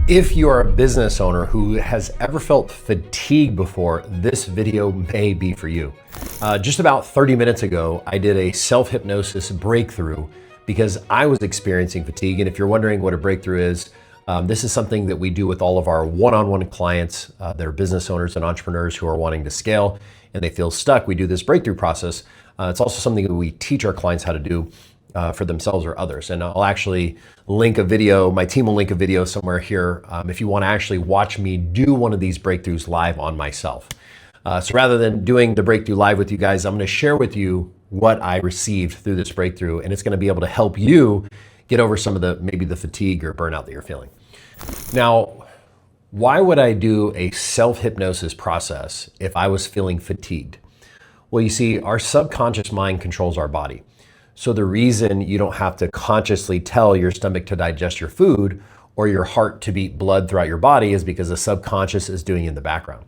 If you are a business owner who has ever felt fatigue before, this video may be for you. Just about 30 minutes ago, I did a self-hypnosis breakthrough because I was experiencing fatigue. And if you're wondering what a breakthrough is, this is something that we do with all of our one-on-one clients that are business owners and entrepreneurs who are wanting to scale and they feel stuck. We do this breakthrough process. It's also something that we teach our clients how to do for themselves or others. And I'll actually link a video, my team will link a video somewhere here if you want to actually watch me do one of these breakthroughs live on myself. So rather than doing the breakthrough live with you guys, I'm going to share with you what I received through this breakthrough, and it's going to be able to help you get over some of maybe the fatigue or burnout that you're feeling. Now, why would I do a self-hypnosis process if I was feeling fatigued? Well, you see, our subconscious mind controls our body. So the reason you don't have to consciously tell your stomach to digest your food or your heart to beat blood throughout your body is because the subconscious is doing it in the background.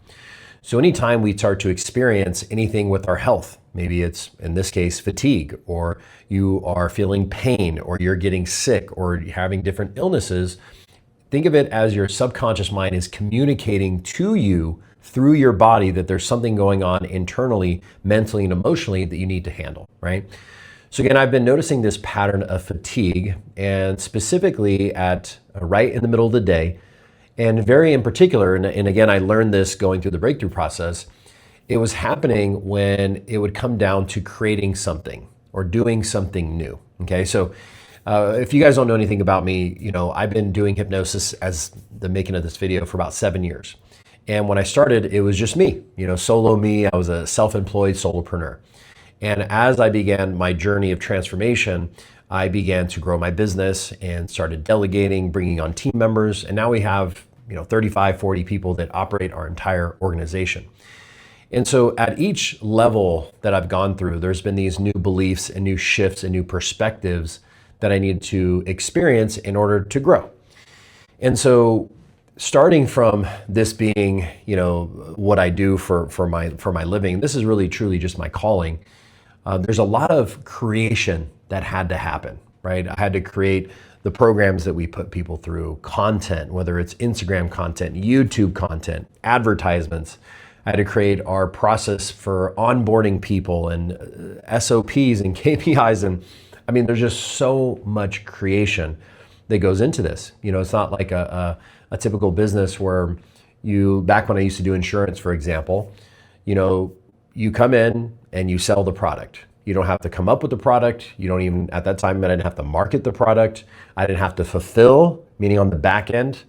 So anytime we start to experience anything with our health, maybe it's, in this case, fatigue, or you are feeling pain, or you're getting sick, or having different illnesses, think of it as your subconscious mind is communicating to you through your body that there's something going on internally, mentally, and emotionally that you need to handle, right? So again, I've been noticing this pattern of fatigue, and specifically at right in the middle of the day, and very in particular, and again, I learned this going through the breakthrough process, it was happening when it would come down to creating something or doing something new, okay? So if you guys don't know anything about me, you know, I've been doing hypnosis as the making of this video for about 7 years. And when I started, it was just me, you know, solo me. I was a self-employed solopreneur. And as I began my journey of transformation, I began to grow my business and started delegating, bringing on team members. And now we have, 35, 40 people that operate our entire organization. And so at each level that I've gone through, there's been these new beliefs and new shifts and new perspectives that I need to experience in order to grow. And so starting from this being, what I do for my living, this is really truly just my calling. There's a lot of creation that had to happen, right? I had to create the programs that we put people through, content, whether it's Instagram content, YouTube content, advertisements. I had to create our process for onboarding people and SOPs and KPIs. And I mean, there's just so much creation that goes into this. It's not like a typical business where back when I used to do insurance, for example, you come in and you sell the product. You don't have to come up with the product. You don't even, at that time, I didn't have to market the product. I didn't have to fulfill, meaning on the back end.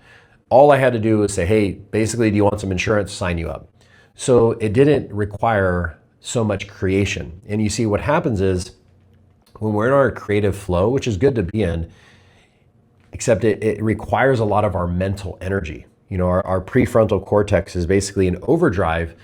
All I had to do was say, hey, basically, do you want some insurance? Sign you up. So it didn't require so much creation. And you see what happens is when we're in our creative flow, which is good to be in, except it requires a lot of our mental energy. Our prefrontal cortex is basically in overdrive,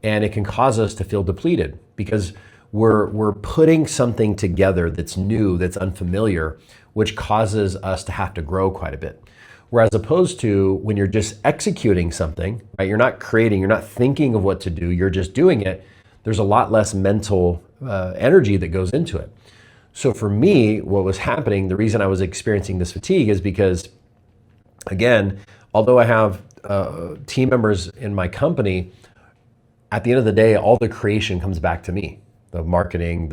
and it can cause us to feel depleted because we're putting something together that's new, that's unfamiliar, which causes us to have to grow quite a bit. Whereas opposed to when you're just executing something, right? You're not creating, you're not thinking of what to do, you're just doing it. There's a lot less mental energy that goes into it. So for me, what was happening, the reason I was experiencing this fatigue is because, again, although I have team members in my company, at the end of the day, all the creation comes back to me, the marketing,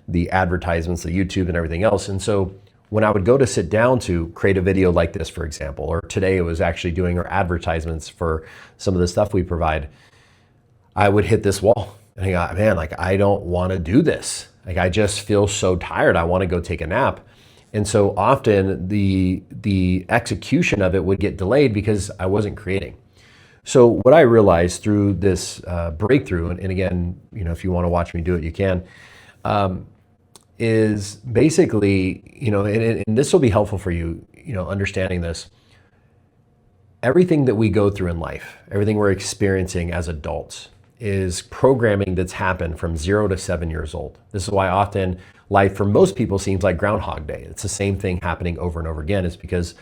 the advertisements, the YouTube and everything else. And so when I would go to sit down to create a video like this, for example, or today it was actually doing our advertisements for some of the stuff we provide, I would hit this wall and I go, man, I don't want to do this. I just feel so tired. I want to go take a nap. And so often the execution of it would get delayed because I wasn't creating. So what I realized through this breakthrough, and again, if you want to watch me do it, you can, is basically, and this will be helpful for you, understanding this. Everything that we go through in life, everything we're experiencing as adults is programming that's happened from 0 to 7 years old. This is why often life for most people seems like Groundhog Day. It's the same thing happening over and over again. It's because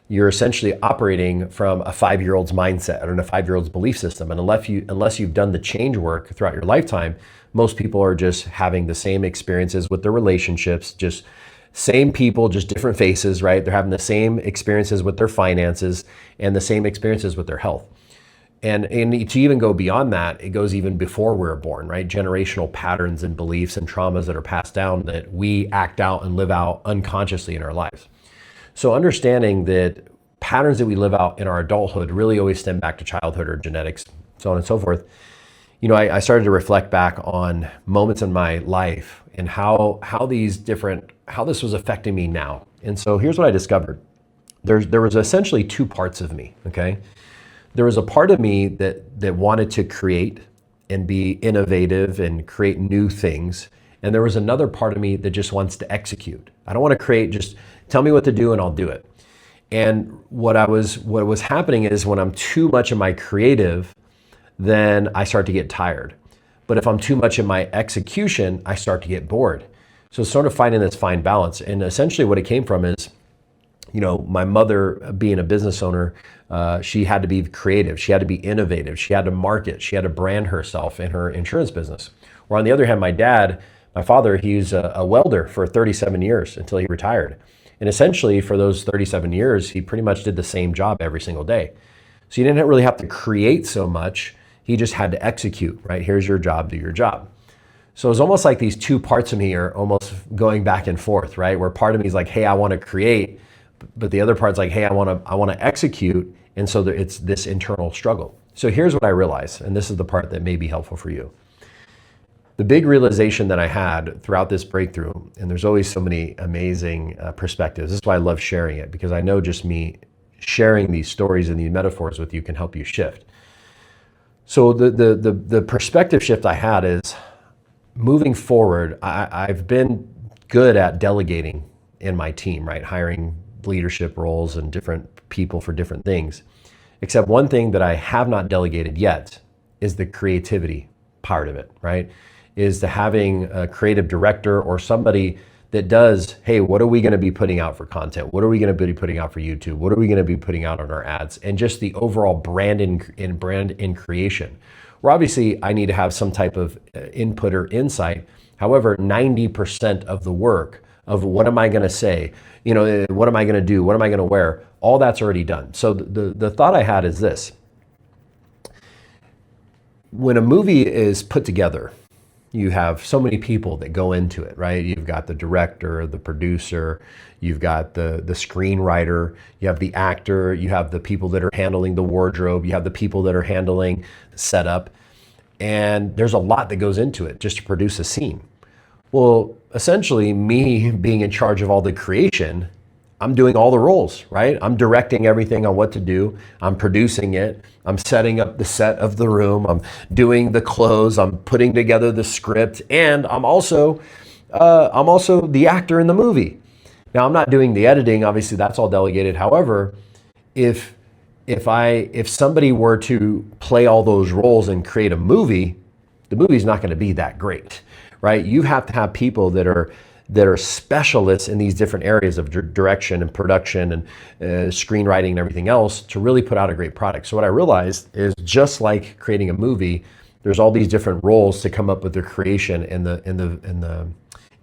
you're essentially operating from a 5-year-old's mindset or a 5-year-old's belief system. And unless you've done the change work throughout your lifetime, most people are just having the same experiences with their relationships, just Same people, just different faces, right? They're having the same experiences with their finances and the same experiences with their health. And to even go beyond that, it goes even before we were born, right? Generational patterns and beliefs and traumas that are passed down that we act out and live out unconsciously in our lives. So understanding that patterns that we live out in our adulthood really always stem back to childhood or genetics, so on and so forth. I started to reflect back on moments in my life and how this was affecting me now. And so here's what I discovered. There was essentially two parts of me, okay? There was a part of me that wanted to create and be innovative and create new things. And there was another part of me that just wants to execute. I don't want to create, just tell me what to do and I'll do it. And what was happening is when I'm too much in my creative, then I start to get tired. But if I'm too much in my execution, I start to get bored. So sort of finding this fine balance. And essentially what it came from is, my mother being a business owner, she had to be creative. She had to be innovative. She had to market. She had to brand herself in her insurance business. Or on the other hand, my father, he was a welder for 37 years until he retired. And essentially for those 37 years, he pretty much did the same job every single day. So you didn't really have to create so much. He just had to execute, right? Here's your job, do your job. So it's almost like these two parts of me are almost going back and forth, right? Where part of me is like, hey, I want to create, but the other part's like, hey, I want to execute. And so it's this internal struggle. So here's what I realized, and this is the part that may be helpful for you. The big realization that I had throughout this breakthrough, and there's always so many amazing perspectives. This is why I love sharing it, because I know just me sharing these stories and these metaphors with you can help you shift. So the perspective shift I had is moving forward, I've been good at delegating in my team, right? Hiring leadership roles and different people for different things. Except one thing that I have not delegated yet is the creativity part of it, right? Is to having a creative director or somebody that does, hey, what are we going to be putting out for content? What are we going to be putting out for YouTube? What are we going to be putting out on our ads? And just the overall brand in creation. Where obviously I need to have some type of input or insight. However, 90% of the work of what am I going to say, what am I going to do? What am I going to wear? All that's already done. So the thought I had is this. When a movie is put together, you have so many people that go into it, right? You've got the director, the producer, you've got the screenwriter, you have the actor, you have the people that are handling the wardrobe, you have the people that are handling the setup, and there's a lot that goes into it just to produce a scene. Well, essentially, me being in charge of all the creation, I'm doing all the roles, right? I'm directing everything on what to do. I'm producing it. I'm setting up the set of the room. I'm doing the clothes. I'm putting together the script, and I'm also the actor in the movie. Now, I'm not doing the editing. Obviously, that's all delegated. However, if somebody were to play all those roles and create a movie, the movie's not going to be that great, right? You have to have people that are specialists in these different areas of direction and production and screenwriting and everything else to really put out a great product. So what I realized is, just like creating a movie, there's all these different roles to come up with the creation and the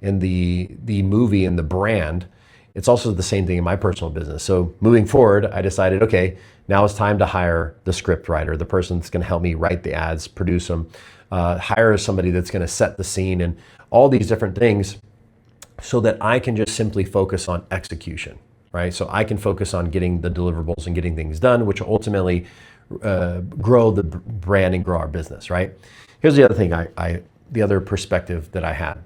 movie and the brand. It's also the same thing in my personal business. So moving forward, I decided, okay, now it's time to hire the script writer, the person that's going to help me write the ads, produce them, hire somebody that's going to set the scene and all these different things, so that I can just simply focus on execution, right? So I can focus on getting the deliverables and getting things done, which will ultimately grow the brand and grow our business, right? Here's the other thing, the other perspective that I had.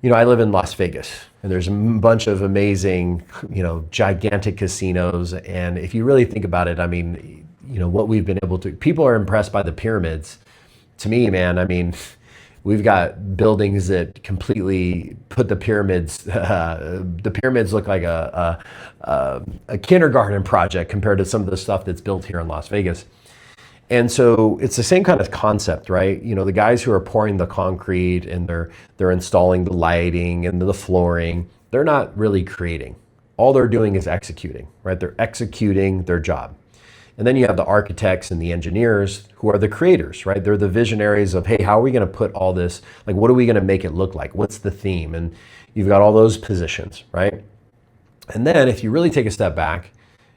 I live in Las Vegas, and there's a bunch of amazing, gigantic casinos. And if you really think about it, I mean, what we've been able to, people are impressed by the pyramids. To me, man, I mean, we've got buildings that completely put the pyramids look like a kindergarten project compared to some of the stuff that's built here in Las Vegas. And so it's the same kind of concept, right? The guys who are pouring the concrete and they're installing the lighting and the flooring, they're not really creating. All they're doing is executing, right? They're executing their job. And then you have the architects and the engineers who are the creators, right? They're the visionaries of, hey, how are we going to put all this, like, what are we going to make it look like? What's the theme? And, You've got all those positions, right? And then if you really take a step back,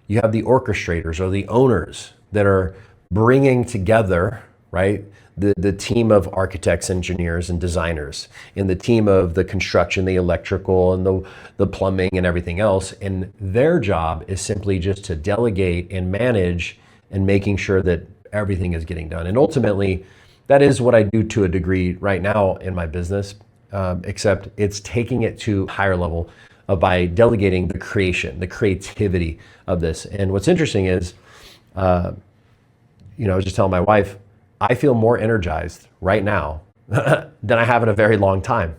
you have the orchestrators or the owners that are bringing together, right, the team of architects, engineers, and designers, and the team of the construction, the electrical, and the plumbing, and everything else. And their job is simply just to delegate and manage and making sure that everything is getting done. And ultimately, that is what I do to a degree right now in my business, except it's taking it to a higher level by delegating the creation, the creativity of this. And what's interesting is, I was just telling my wife, I feel more energized right now than I have in a very long time.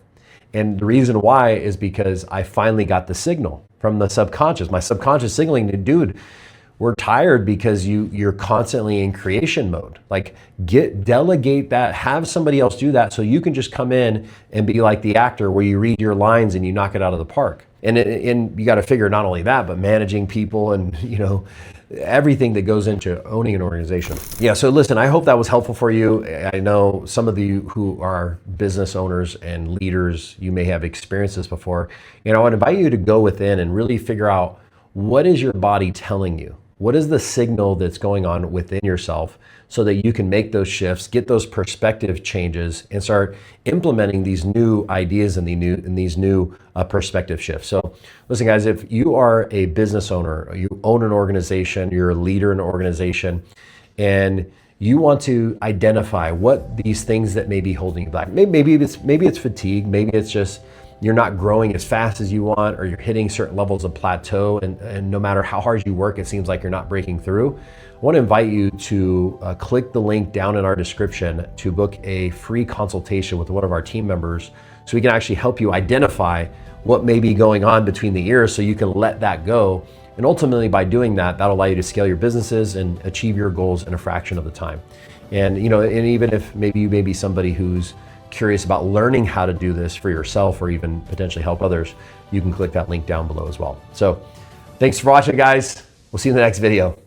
And the reason why is because I finally got the signal from the subconscious. My subconscious signaling, dude, we're tired because you're constantly in creation mode. Like, delegate that, have somebody else do that so you can just come in and be like the actor where you read your lines and you knock it out of the park. And you got to figure not only that, but managing people and, everything that goes into owning an organization. Yeah, so listen, I hope that was helpful for you. I know some of you who are business owners and leaders, you may have experienced this before. I would invite you to go within and really figure out, what is your body telling you? What is the signal that's going on within yourself so that you can make those shifts, get those perspective changes, and start implementing these new ideas and these new perspective shifts. So listen, guys, if you are a business owner, you own an organization, you're a leader in an organization, and you want to identify what these things that may be holding you back. Maybe it's fatigue, maybe it's just you're not growing as fast as you want, or you're hitting certain levels of plateau, and no matter how hard you work, it seems like you're not breaking through. I want to invite you to click the link down in our description to book a free consultation with one of our team members so we can actually help you identify what may be going on between the ears so you can let that go. And ultimately, by doing that, that'll allow you to scale your businesses and achieve your goals in a fraction of the time. And and even if maybe you may be somebody who's curious about learning how to do this for yourself or even potentially help others, you can click that link down below as well. So thanks for watching, guys. We'll see you in the next video.